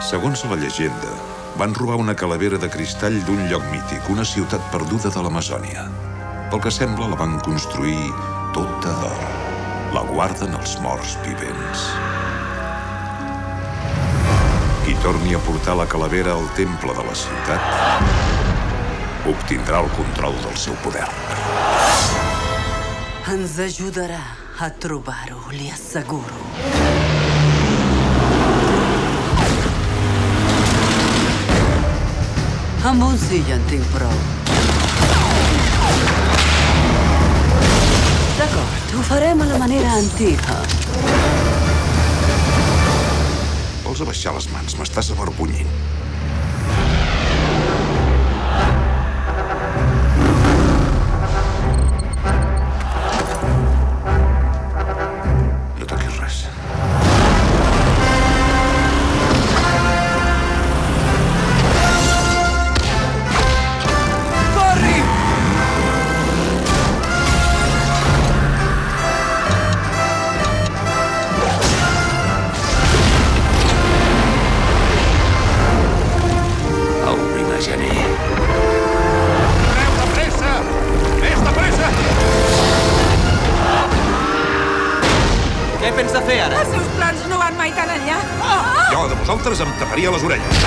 Segons la llegenda, van robar una calavera de cristall d'un lloc mític, una ciutat perduda de l'Amazònia. Pel que sembla, la van construir tota d'or. La guarden els morts vivents. Qui torni a portar la calavera al temple de la ciutat obtindrà el control del seu poder. Ens ajudarà a trobar-ho, li asseguro. Amb un sí ja en tinc prou. D'acord, ho farem a la manera antiga. Vols abaixar les mans? M'estàs avergonyint. No toquis res. Corri! Què pensa fer ara? Els seus plans no van mai tan enllà. Jo de vosaltres em taparia les orelles.